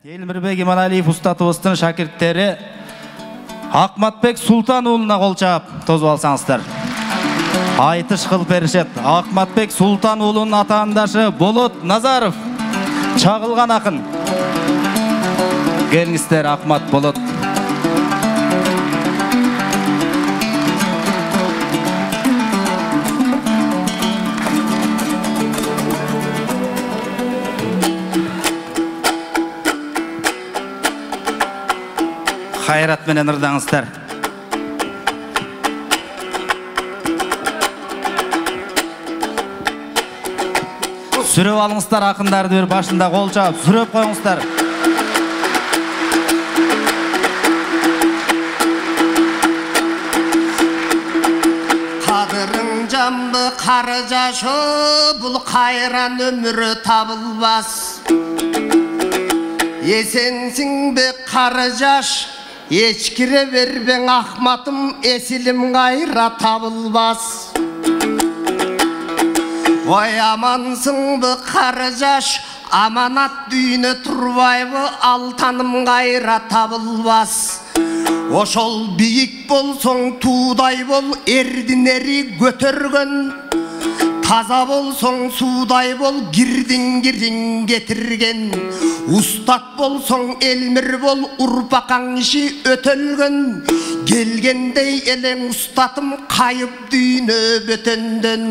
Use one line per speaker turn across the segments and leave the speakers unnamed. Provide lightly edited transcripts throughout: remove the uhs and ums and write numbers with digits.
Элмирбек Иманалиев устатыбыздын шакирттери Акматбек Султан уулуна кол чаап тосуп алсаңыздар. Айтыш кылып беришет. Акматбек Султан уулунун атаандашы Болот Назаров, чагылган акын. Келиңиздер, Акмат, Болот. Хайрат менен ырдаңыздар. Сүрөп алыңыздар, акындарды бир башында кол чаап сүрөп коюңуздар.
Кадырың жамбы кары жашы, бул кайран өмүрү табылбас. Есенсің бе кары жаш, ечкире бербең Ахматым, эсилим кайра табылбас. Ой амансың бе кары жаш, аманат дүйнө турбайбы, алтаным кайра табылбас. Ошол бийик болсоң туудай бол, эрдин эри көтөргөн. Таза болсоң судай бол, гирдин кетирген. Устат болсоң элмир бол, урпакаң иши өтөлгөн. Келгендей элең устатым, кайып дүйнө бөтөндөн.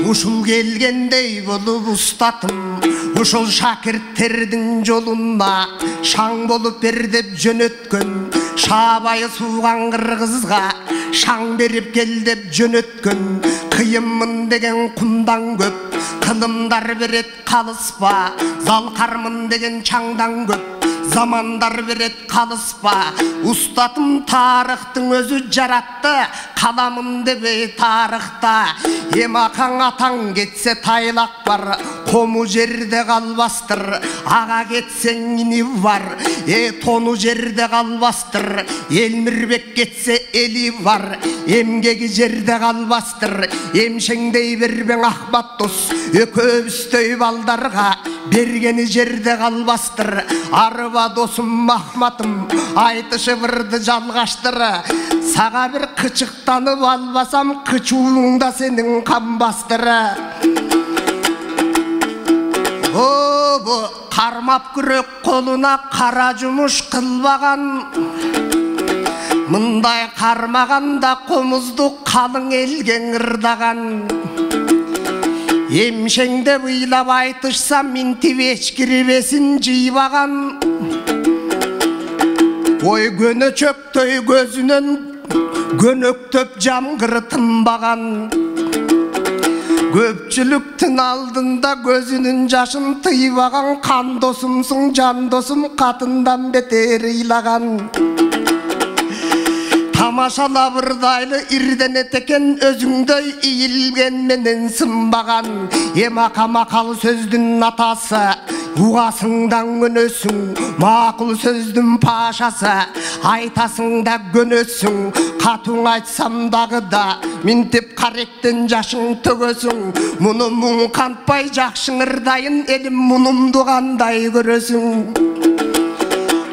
Ушул келгендей болуп устатым, ушул шакирттердин жолуна шаң болуп бер деп жөнөткөн. Шабайы сууган кыргызга шаң берип кел деп жөнөткөн. Кыйынмын деген кумдан көп, кылымдар берет калыспа. Залкармын деген чаңдан көп, замандар берет калыспа. Устатым тарыхтың өзү жаратты, каламын дебей тарыхта. Эмакаң атаң кетсе тайлак бар, кому жерде калбастыр. Ага кетсең ини бар, тону жерде калбастыр. Элмирбек кетсе эли бар, эмгеги жерде калбастыр. Эмшеңдей бербең Ахмат дос, экөөбүздөй балдарга бергени жерде калбастыр. Арба досум Ахматым, айтышып ырды жалгаштыр. Сага бир кычыктанып албасам, кычууңда сенин камбастыр. Обо кармап күрөк колуна кара жумуш кылбаган. Мындай кармаганда комузду калың элге ырдаган. Эмшеңде ыйлап айтышсам, минтип эчкирбесин жыйбаган. Ой көнөчөктөй көзүнөн көнөктөп жамгыры тынбаган. Көпчүлүктүн алдында көзүнүн жашын тыйбаган. Кан досумсуң, жан досум, катындан бетер ыйлаган. Тамашалап ырдайлы ирденет экен, өзүңдөй ийилген менен сынбаган. Эмака макал сөздүн атасы, угасыңдан көнөсүң. Макул сөздүн пашасы, айтасың да көнөсүң. Катуң айтсам дагы да, минтип каректен жашың төгөсүң. Муну муң кантпай жакшың ырдайын, элим мунумду кандай көрөсүң.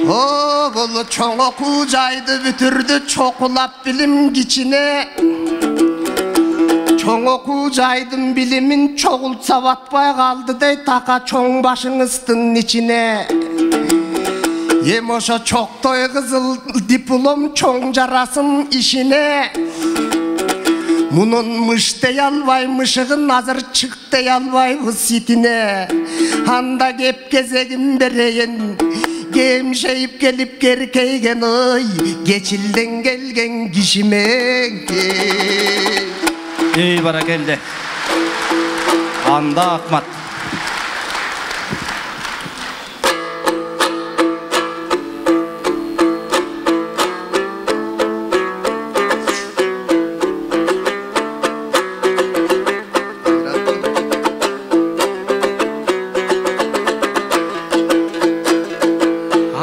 О, бұл чоң окуу жайды бүтүрдү, чокулап билим кичине. Чоң окуу жайдын билимин чогултса батпай калды дей, така чоң башыңыздын ичине. Эм ошо чоктой кызыл диплом чоң жарасын ишине. Мунун мыш дей албай мышыгын, азыр чык дей албайбыз ситине. Анда кеп кезегин берейин, кемшейип келип керкейген, ой кечилден келген кишимен.
Ey баракелде. Анда Акмат.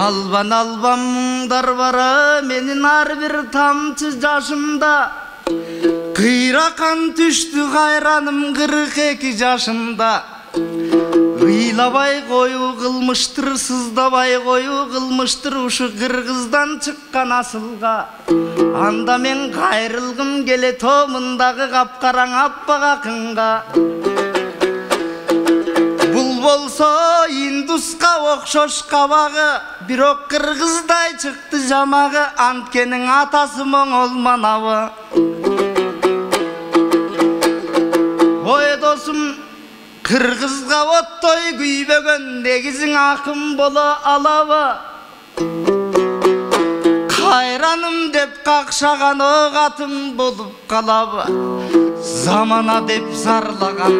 Албан албамдар бара, менин ар бир тамчы жашымда. Кыйракан түштү кайраным 42 жашымда. ыйлабай кою кылмыштыр, сыздабай кою кылмыштыр, ушу Кыргыздан чыккан асылга. Анда мен кайрылгым келе томундагы капкараң аппак акынга. Бул болсо индуска окшош кабагы, бирок кыргыздай чыкты жамагы, анткенин атасы моңол манабы. Ой досум, кыргызга оттой күйбөгөн, негизиң акым боло алабы. Кайраным деп какшаган ок атым болуп калабы. Замана деп зарлаган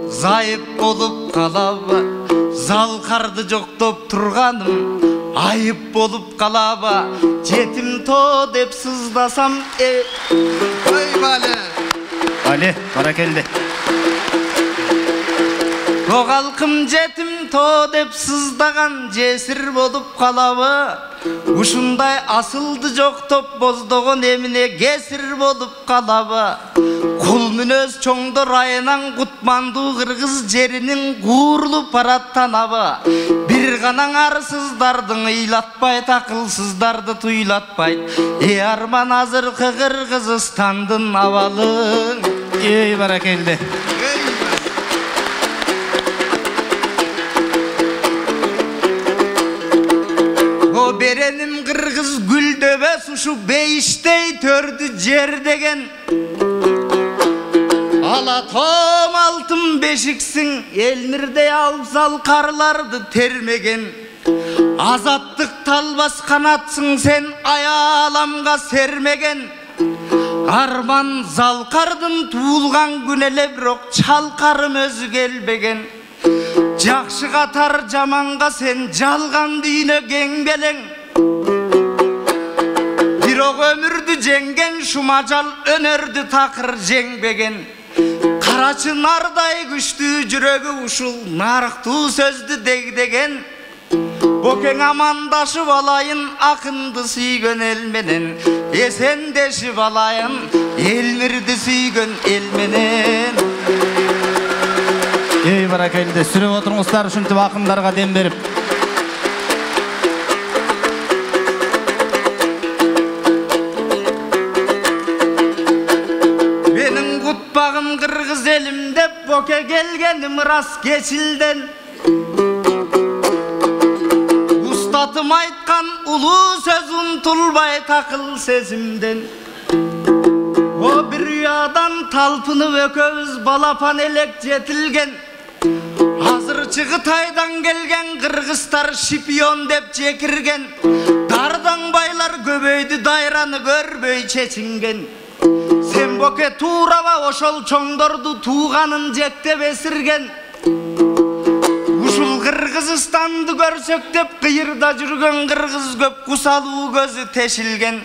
зайып болуп калабы. Залкарды жоктоп турганым айып болуп калабы. Жетим то деп сыздасам
Ой бале.
Али, баракелди.
О калкым жетим то деп сыздаган жесир болуп калабы. Ушундай асылды жоктоп боздогон эмине кесир болуп калабы. Кул мүнөз чоңдор айынан кутмандуу кыргыз жеринин куурулуп бараттанабы. Бир ганаң арсыздардын ыйлатпайт, акылсыздарды туйлатпайт. Арман азыркы Кыргызстандын абалы.
Баракелди.
О береним кыргыз гүлдөбөс, ушу бейиштей төрдү жер деген. Ала том алтын бешиксиң, элмирдей алсал карларды термеген. Азаттык талбас канатсың сен, аяламга сермеген. Арман залкардын туулган күн эле, бирок чалкарым өзү келбеген. Жакшы катар жаманга сен жалган дүйнө кеңбелең. Бирок өмүрдү жеңген шумажал өнөрдү такыр жеңбеген. Карачы нардай күчтүү жүрөгү ушул нарыктуу сөздү дегдеген. Бокең амандашып алайын акынды сүйгөн эл менен, эсендешип алайын элмирди сүйгөн эл менен.
Баракелди, сүрөп отуруңуздар ушинтип акындарга дем берип.
Менин кутпагым кыргыз элим деп боке келгеним рас кечилден. Устатым айткан улуу сөз унутулбай такыл сезимден. О бир уядан талпынып экөөбүз балапан элек жетилген. Азыр Чыгытайдан келген кыргыздар шипион деп жекирген. Дардан байлар көбөйдү, дайраны көрбөй чечинген. Сен боке туураба ошол чоңдорду тууганын жектеп эсирген. Ушул Кыргызстанды көрсөк деп кыйырда жүргөн кыргыз көп, кусалуу көзү тешилген.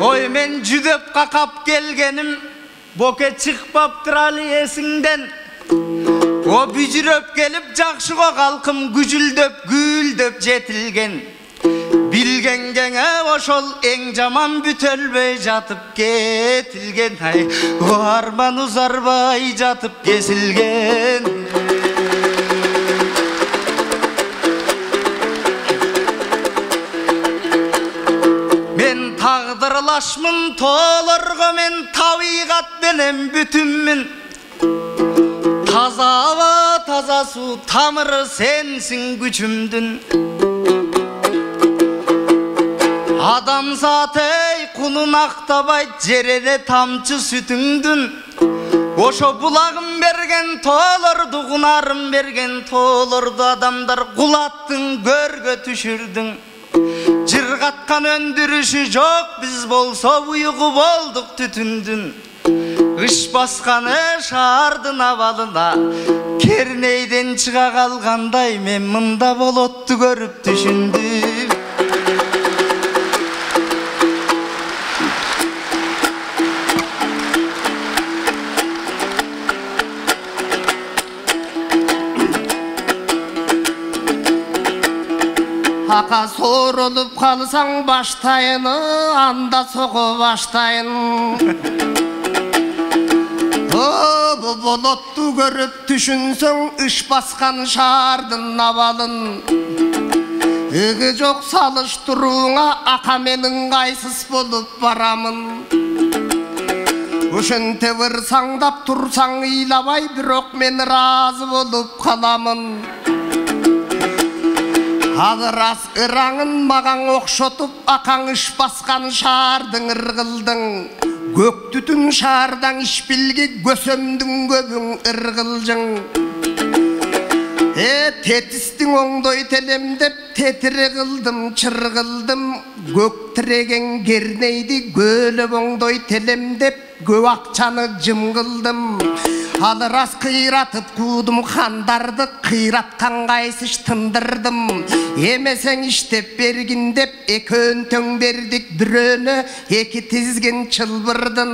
Ой мен жүдөп какап келгеним, боке чыкпаптыр али эсиңден. О бүжүрөп келип жакшыга калкым күжүлдөп гүлдөп жетилген. Билгенгеңе ошол эң жаман бүтөлбөй жатып кетилген. Ай, о арман узарбай жатып кесилген. Мен тагдырлашмын тоолорго, мен табигат менен бүтүнмүн. Таза аба, таза суу, тамыры сенсиң күчүмдүн. Адам саатей кунун актабайт, жерене тамчы сүтүңдүн. Ошо булагым берген тоолорду, кунарым берген тоолорду адамдар кулаттың, көргө түшүрдүң. Жыргаткан өндүрүшү жок, биз болсо буйугу болдук түтүндүн. Ыш басканы шаардын абалына, кернейден чыга калгандай, мен мында болотту көрүп түшүндүм.
Ака сооролуп калсаң баштайыны, анда сого баштайын. Бу болотту көрүп түшүнсөң ыш баскан шаардын абалын Ыгы жок салыштырууңа ака менин кайсыз болуп барамын Ошенте ырсаңдап турсаң ыйлабай бирок мен ыраазы болуп каламын Ал ырас ыраңын маған окшотуп акаң ыш баскан шаардың ыргылдың Көк түтүн шаардан ишпилги көсөмдүң көбүң ыргылжың Тетистиң оңдой телемдеп тетири кылдым чыргылдым Көк тиреген кернейди көлөп оңдой телемдеп көп акчаны жым кылдым Ал ырас кыйратып куудум хандарды кыйраткан кайсыш тындырдым Эмесең иштеп бергин деп экөөн төң бердик бирөөнө эки тизген чылбырдын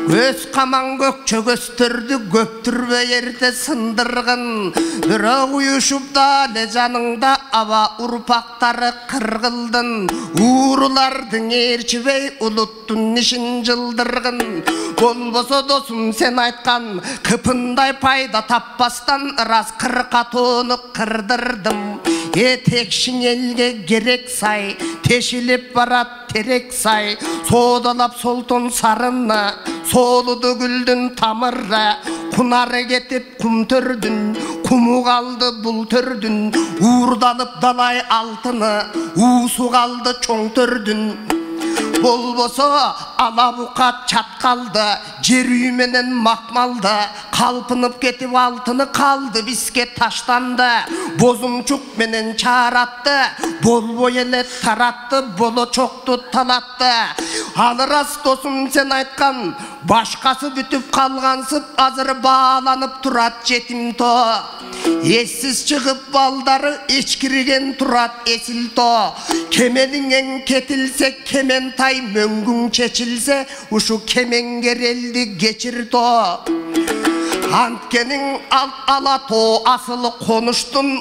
Көз каман көкчө көстөрдү көптүрбө эрте сындыргын Бирок уюшуп дале жаныңда аба урпактары кыргылдын Уурулардың ээрчибей улуттун ишин жылдыргын Болбосо досум сен айткан кыпындай пайда таппастан ырас кыркатоону кырдырдым Текшиң элге керек сай тешилип барат терек сай Соодалап солтон сарыны соолуду гүлдүн тамыры Кунары кетип кум төрдүн куму калды бул төрдүн Уурдалып далай алтыны уусу калды чоң төрдүн Болбосо алабукат чаткалды жер үй менен макмалды Калпынып кетип алтыны калды бизге таштанды Бозумчук менен чааратты болбой эле таратты болочокту талатты Ал ырас досум сен айткан башкасы бүтүп калгансып азыр бааланып турат жетимтоо Эссиз чыгып балдары ичкириген турат эсилтоо Кемениңен кетилсе кементай мөңгүң чечилсе ушу кемеңгер элди кечиртоо Анткениң ала тоо асылы конуштун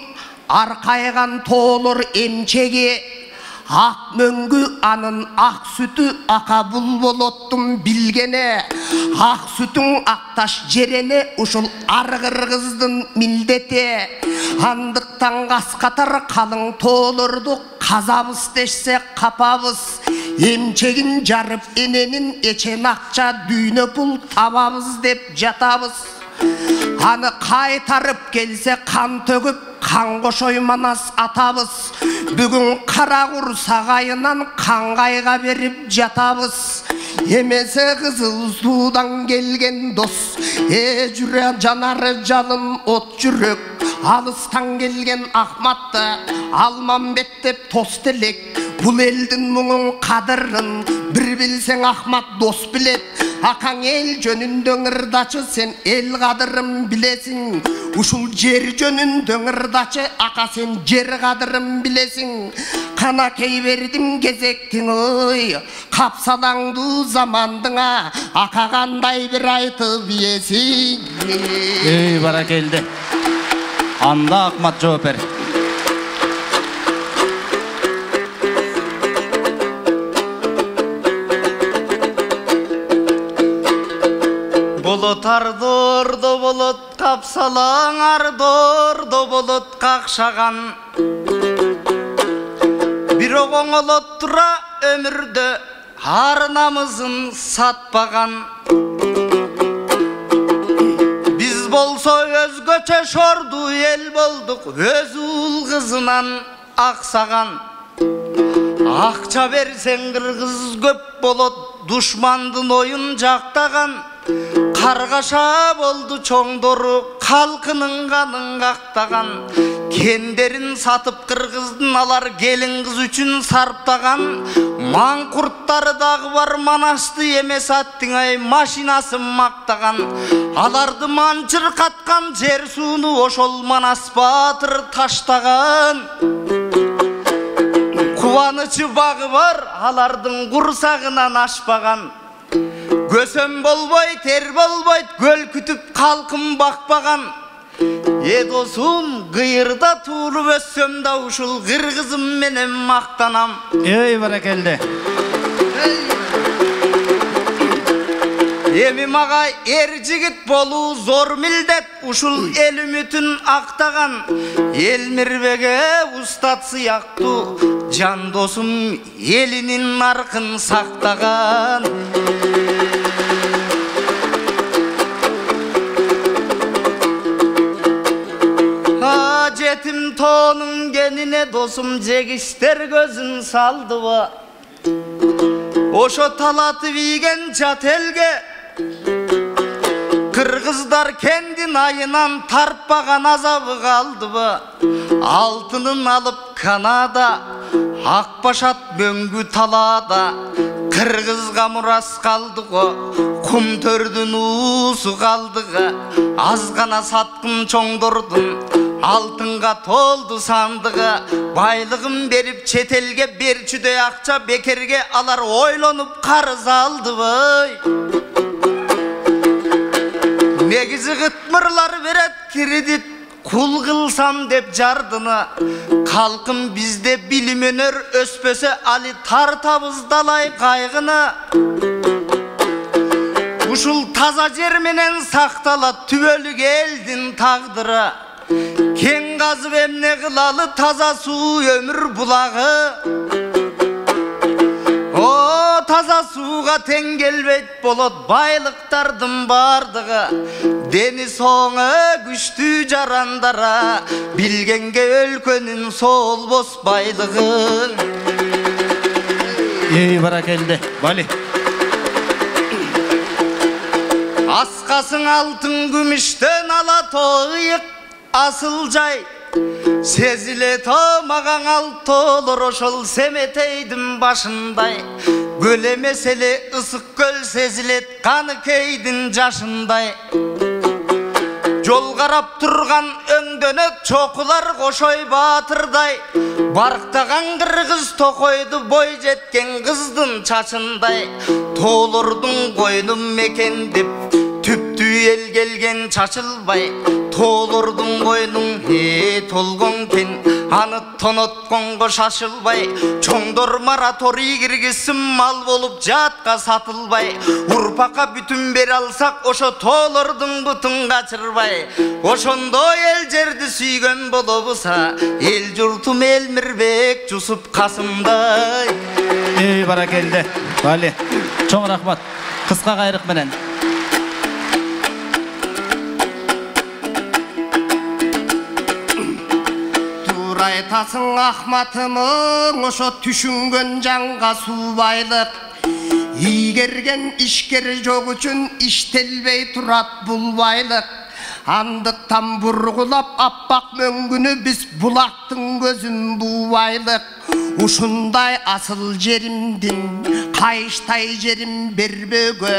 аркайган тоолор эмчеги Ак мөңгү анын ак сүтү ака бул болоттун билгене Ак сүтүң акташ жерене ушул ар кыргыздын милдети Андыктан каскатар калың тоолорду казабыз дешсе капабыз Эмчегин жарып эненин эчен акча дүйнө пул табабыз деп жатабыз Аны кайтарып келсе кан төгүп кан кошой манас атабыз Бүгүн кара кур сагайынан каңгайга берип жатабыз Эмесе кызыл суудан келген дос жүрө жанары жалын от жүрөк Алыстан келген Ахматты Алмамбет деп тос делек Бул элдин муңун кадырын бир билсең Ахмат дос билет Акаң эл жөнүндө ырдачы сен эл кадырын билесиң Ушул жер жөнүндө ырдачы ака сен жер кадырын билесиң Канакей бердим кезектиң ой капсалаңдуу замандыңа ака кандай бир айтып ийесиң
Баракелди Анда Ахмат жооп бер
Болот ардордо болот капсалаң ардордо болот какшаган Бирок оңолот тура өмүрдө ар намызын сатпаган Биз болсо өзгөчө шорду эл болдук өз уул кызынан аксаган Акча берсең кыргыз көп болот душмандын оюн жактаган Каргаша болду чоңдору калкынын канын кактаган Кендерин сатып кыргыздын алар келин кыз үчүн сарптаган Маңкурттары дагы бар манасты эмес аттың ай машинасын мактаган Аларды манчыр каткан жер сууну ошол манас баатыр таштаган Кубанычы багы бар алардын курсагынан ашпаган Көсөм болбой, тер болбойт, көл күтүп калкын бакпаган Досум, кыйырда туулуп өссөм да ушул кыргызым менен мактанам
Баракелди
Эми мага эр жигит болуу зор милдет. Ушул эл үмүтүн актаган Элмирбеге устат сыяктуу жан досум элинин наркын сактаган. Жетим тоонун кенине досум жегиштер көзүн салдыбы. Ошо талатып ийген жат элге кыргыздар кендин айынан тарпаган азабы калдыбы. Алтынын алып Канада, Акбашат мөңгү талаада. Кыргызга мурас калды го, кум төрдүн уусу калдыга. Аз гана саткын чоңдордун, алтынга толду сандыгы. Байлыгын берип чет элге берчүдөй акча бекерге алар ойлонуп карыз алдыбы. Негизи кытмырлар берет кредит, кул кылсам деп жардыны. Калкым бизде билим өнөр өспөсө али тартабыз далай кайгыны. Ушул таза жер менен сакталат түбөлүк элдин тагдыры. Кен казып эмне кылалы таза суу өмүр булагы. О, таза сууга тең келбейт болот байлыктардын бардыгы. Дени соңы күчтүү жарандара, билгенге өлкөнүн солбос байлыгын.
Баракелде, Бали.
Аскасың алтын күмүштөн ала тоыйык асыл жай. Сезиле томаган алтоолор ошол Семетейдин башындай. Көл эмес эле ысык көл сезилет Каныкейдин жашындай. Жол карап турган өңдөнөт чокулар Кошой Баатырдай. Барктаган кыргыз токойду бой жеткен кыздын чачындай. Тоолордун койнун мекендеп түптүү эл келген чачылбай. Тоолордун койнун толгон кен, аны тонотконго шашылбай. Чоңдор мораторий киргизсин мал болуп жатка сатылбай. Урпакка бүтүн бере алсак ошо тоолордун бутун качырбай. Ошондой эл жерди сүйгөн болобуса, эл журтум Элмирбек Жусуп Касымдай.
Баракелде, Бали. Чоң рахмат. Кыска кайрык менен.
Айтасың Ахматымың ошо түшүнгөн жанга суубайлык. Ийгерген ишкер жок үчүн иштелбей турат бул байлык. Андыктан бургулап аппак мөңгүнү биз булактын көзүн буубайлык. Ушундай асыл жеримдин кайыштай жерим бербөгө.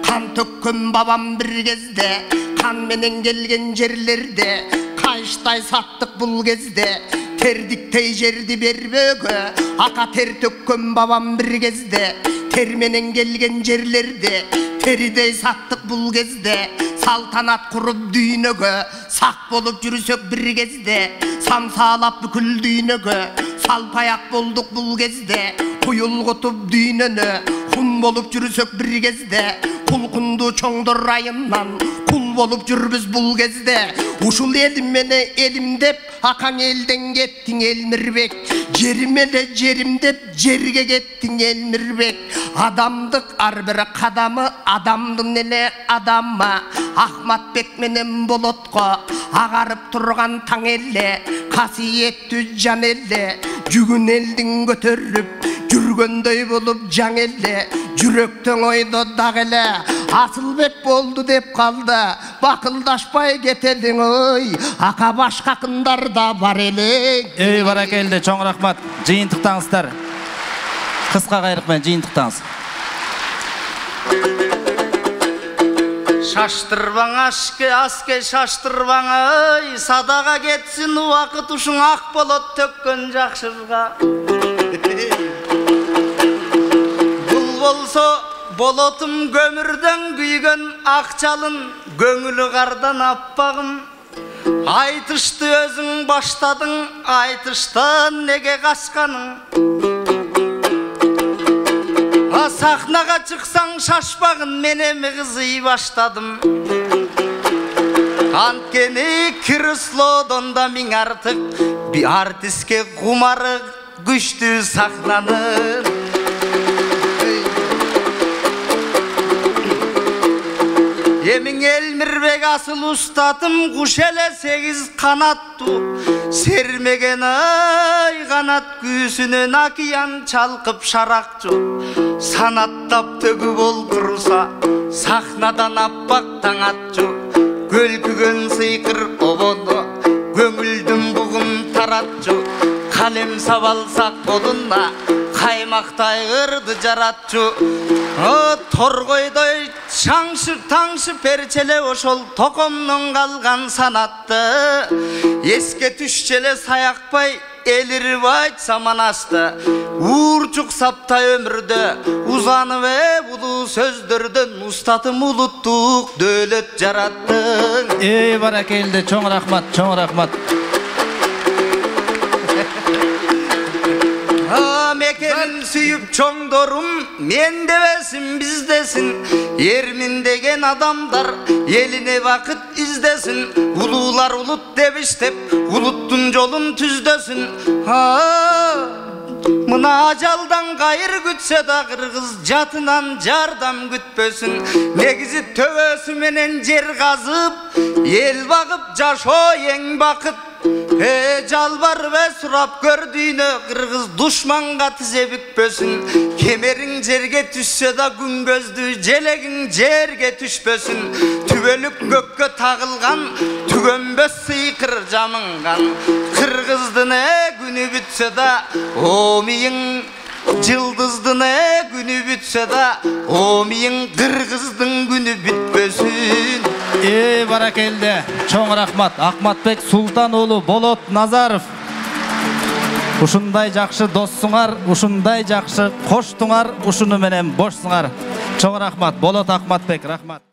Кан төккөн бабам бир кезде, кан менен келген жерлерде кайыштай саттык бул кезде. Тердиктей жерди бербөгө, ака тер төккөн бабам бир кезде. Тер менен келген жерлерде теридей саттык бул кезде. Салтанат куруп дүйнөгө сак болуп жүрсөк бир кезде. Самсаалап бүкүл дүйнөгө салпаяк болдук бул кезде. Куюлгутуп дүйнөнө кун болуп жүрсөк бир кезде. Кулкунду чоңдор айынан кул болуп жүрбүз бул кезде. Ушул элим менен элим деп акаң элден кеттиң Элмирбек. Жерим эле жерим деп жерге кеттиң Элмирбек. Адамдык ар бир кадамы адамдын эле адамы. Ахматбек менен Болотко агарып турган таң эле. Касиеттүү жан эле, жүгүн элдин көтөрүп жүргөндөй болуп жаң эле. Жүрөктөн ойдо дак эле Асылбек болду деп калды. Бакылдашпай кетелиң ой, ака башкакындар да бар элең.
Баракелде, чоң рахмат. Жыйынтыктаңыздар. Кыска кайрык менен жыйынтыктаңыз.
Шаштырбаң аске шаштырбаң, садага кетсин убакыт ушуң ак болот төккөн жакшырга. Бул болсо болотум көмүрдөн күйгөн акчалын, көңүлү кардан аппагым. Айтышты өзүң баштадың, айтыштан неге качканың? Сахнаға шықсаң шашпағын мен эми кызый баштадым. Анткени креслодон да миң артык bir артистке кумары күчтүү сахнанын. Емин Элмирбек асыл устатым куш эле 8 канаттуу сермеген ай канат күүсүнөн океан чалкып шаракчу санаттап төгүп олтурса сахнадан аппак таң атчу көлкүгөн сыйкыр обону көңүлдүн бугун таратчу калем сабалсак колуна каймактай ырды жаратчу торгойдой шаңшып таңшып перчеле ошол токомдон калган санатты эске түшчеле саякпай элирип айтса манасты уурчук саптай өмүрдө узанып улуу сөздөрдөн устатым улуттук дөөлөт жараттың.
Баракелде, чоң рахмат, чоң рахмат.
Мекенин сүйүп чоңдорум мен дебесин биздесин эрмин деген адамдар элине бакыт издесин улуулар улут деп иштеп улуттун жолун түздөсүн. Мына ажалдан кайыр күтсө да кыргыз жатынан жардам күтпөсүн. Негизи төбөсү менен жер казып эл багып жашоо эң бакыт. Жалбар бе сурап көрдүйнө кыргыз душманга тизе бүкпөсүн. Кемериң жерге түшсө да күнгөздүү желегиң жерге түшпөсүн. Түбөлүк көккө тагылган түгөнбөс сыйкыр жамынган. Кыргыздын күнү бүтсө да омийиң жылдыздын күнү бүтсө да омийиң кыргыздын күнү бүтпөсүн.
Баракелде, чоң рахмат. Акматбек Султан уулу Болот Назаров. Ушундай жакшы доссуңар, ушундай жакшы коштуңар, ушуну менен бошсуңар. Чоң рахмат. Болот Акматбек, рахмат.